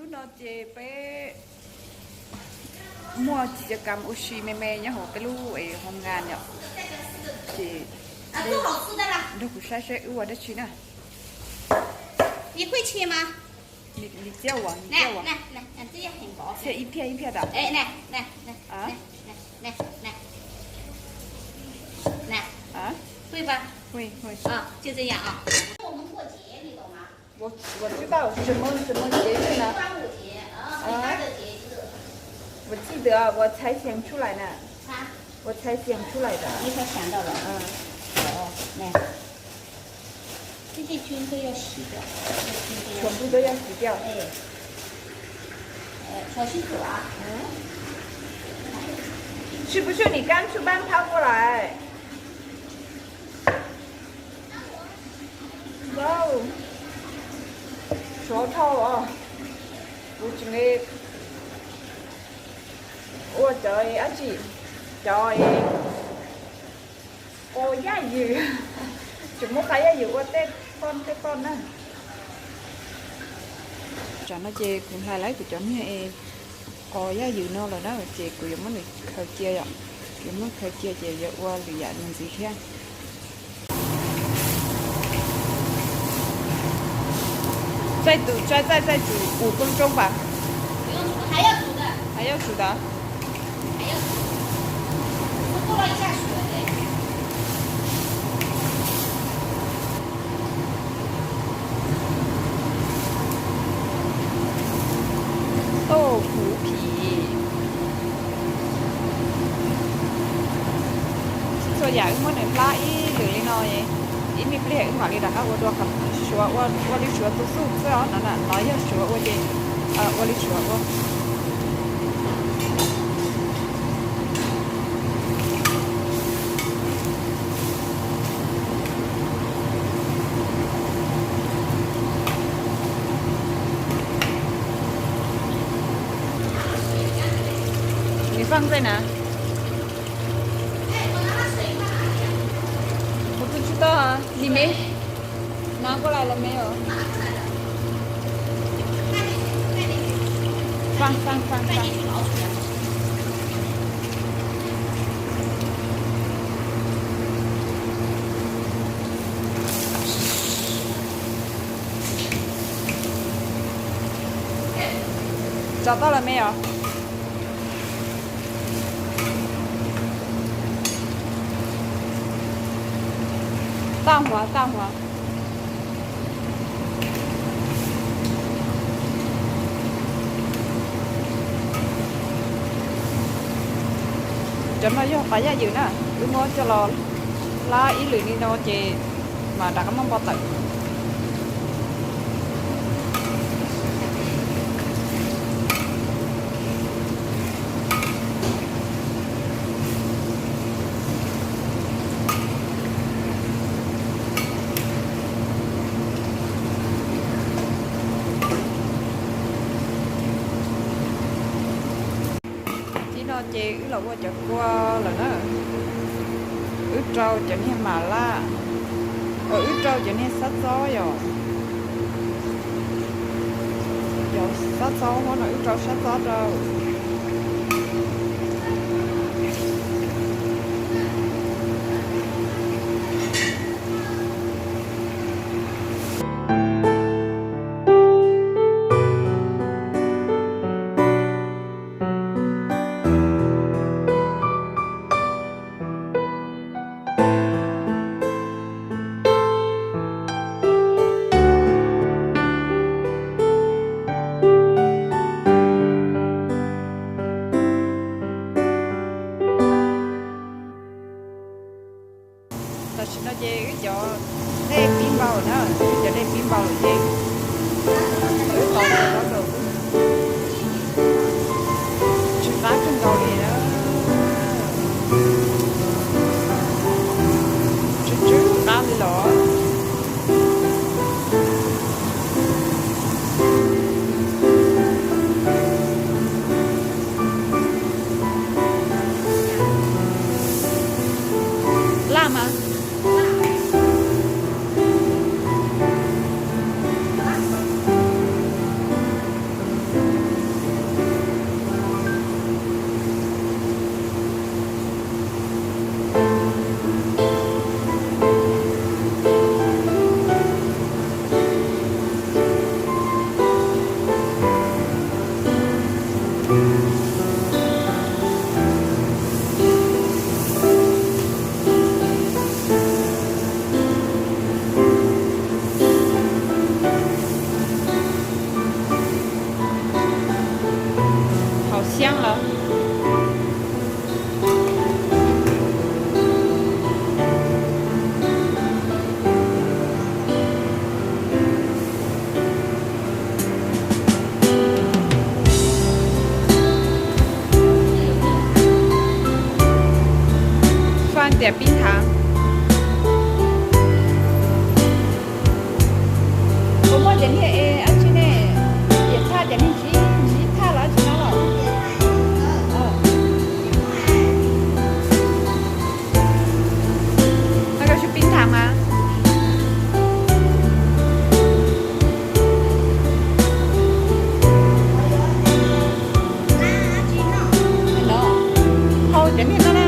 nó chế bé mua chỉ cầm oxy mê mê nhá hồ cái lú ấy hôm ngàn nhở chị đâu cũng sai sai ưu đó chị nè 你会切吗？你叫我，你来叫我，来来，这也很薄。切一片一片的。哎，来来来啊来来来来，啊，会吧？会会。啊，就这样啊。我们过节，你懂吗？我知道什么节日呢？端午节啊，很大的节日。我记得我才想出来呢。啊？我才想出来的。你才想到了。嗯。哦，来。这些菌都要洗掉，全部都要洗掉。哎，小心手啊！嗯。是不是你刚出班跑过来？哇哦，舌头啊！我今天，我trời á chị, trời, ô giá dừa, chúng một cái giá dừa qua cái con á. Cho nó chê cũng hay lấy của chấm như có giá dừa nó là đó chê của giống nó khơi chia rồi, giống nó khơi chia chê giờ qua lì dạ mình gì khác. 再煮5分钟吧。不用煮，还要煮的。还要煮的。还要煮。我过了一下水。豆腐皮。ส่วนใหญ่เมื่อไหร่ปลาอีหรือน้อยอีมีเปรี้ยวอีหมาลีดักว่าตัวกับชัวว่าลิชัวตัวสู้เสื้อนั่นน่ะน้อยยังชัวว่าเจว่าลิชัวว่า你放在哪？我不知道啊，你没拿过来了没有？放。找到了没有？大火。cho nó vô phải ra dữ nè, đúng không? Cho lo lá ý lưỡi đi đâu chị mà đã có mong bao tử. Chị là qua chợ qua là nó ướt trâu cho nên mà la ướt trâu cho nên sát gió rồi sát gió nó ướt trâu sát gió đâu 香了。放点冰糖。我们今天而且呢，也差点其他了，其他了。那个是冰糖吗？没有，好，今天的呢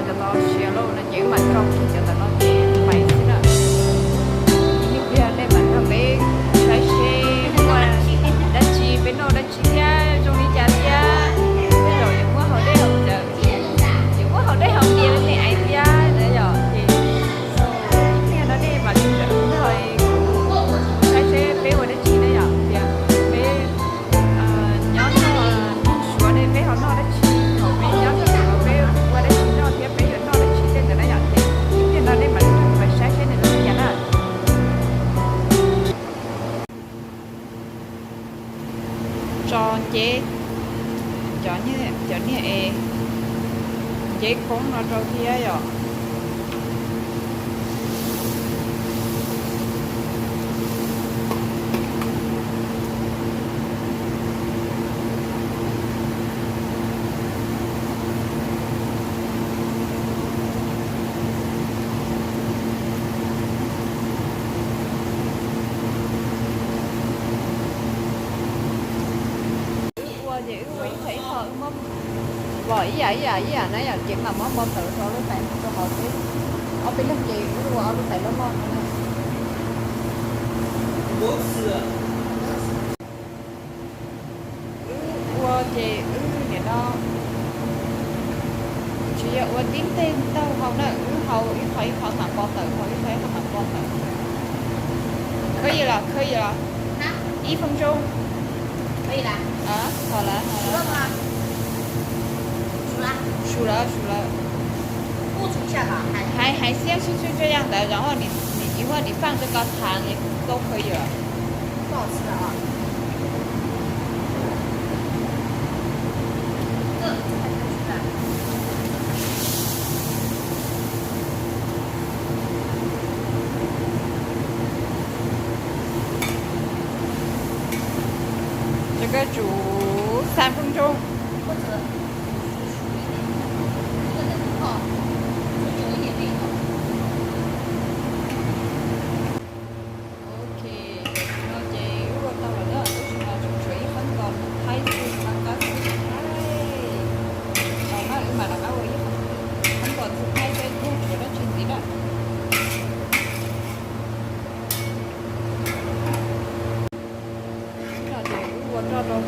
？cho tao share luôn nó chỉ mà trong khi cho tao nó chỉ mày thế nào như kia đây mà nó bé phải share qua đã chi bên nó đã chi ra trong đi chả ra bây giờ những quá hồi đây không chờ những quá hồi đây không đi bên này ai ra để giờ thì nghe nó đi mà chờ thôi phải share bé qua đã chi đấy giờ thì bé nhớ nó xóa đây bé họ nó đã chi họ bé nhớ nó bé qua đã chi nó thì bé nó đã chi đến đấy giờ thì nó đi mà phải share này nó nhà nó cho chế cho như chế cũng nó cho kia rồi thấy họ mắm vợ ý à nãy giờ chuyện là mắm bom tự cho lúc này cho họ thấy ở bên lúc gì cũng ở lúc này nó ngon不是，我chị để đó chỉ là tôi tiếng tên đâu không đó hầu thấy họ mặc bom tự họ thấy họ mặc bom tự 可以了可以了1分钟可以啦，啊好了熟了吗？熟了，数了不煮一下吧，还先是这样的然后你一会儿你放这个糖也都可以了不好吃的啊。这才吃的。这个煮3分钟或者熟一点，这个能泡，煮久一点那种。OK nó chị của tao là đó tôi là chuẩn bị vẫn còn hay thì mà có còn nó mà là áo ấy vẫn còn thực hay cái chỗ đó chuyện gì đó là chị của cho rồi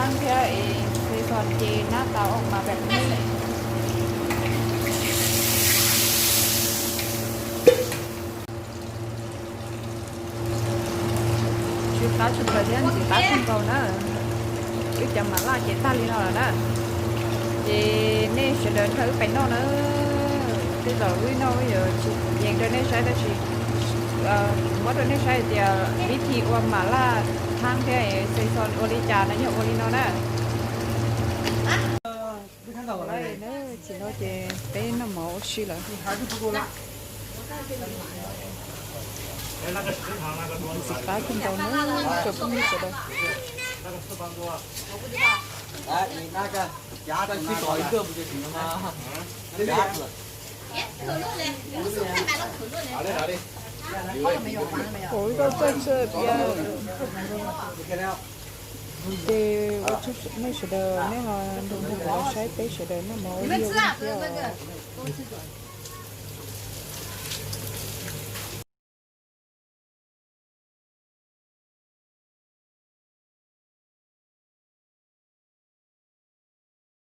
างเพียเองเซซอนเจหน้าตาออกมาแบบนี้ชุดตาชุดประเดี๋ยวชุดตาชุดเก่านะít chậm mà là chị ta đi nào là đó chị nên sẽ đến thử phải nó nữa bây giờ với nó bây giờ chị dành cho nên sẽ là chị mất rồi nên sẽ thì bí thị qua mà là thang thế xây son oli trà nó nhiều oli nó nè đây nữa chị nói chị bé nó mẫu xí là chị ta cũng đâu nữa chụp cũng như vậy哎，你那个牙的去找一个不就行了吗？对呀。哎，可乐嘞，你是快买了可乐嘞？好嘞，好嘞。ủi có chơi chơi bia 看了。 thì我就是没识得那个东西，我晒背识得那么有 你们吃啊？不是 有 那个，都吃准。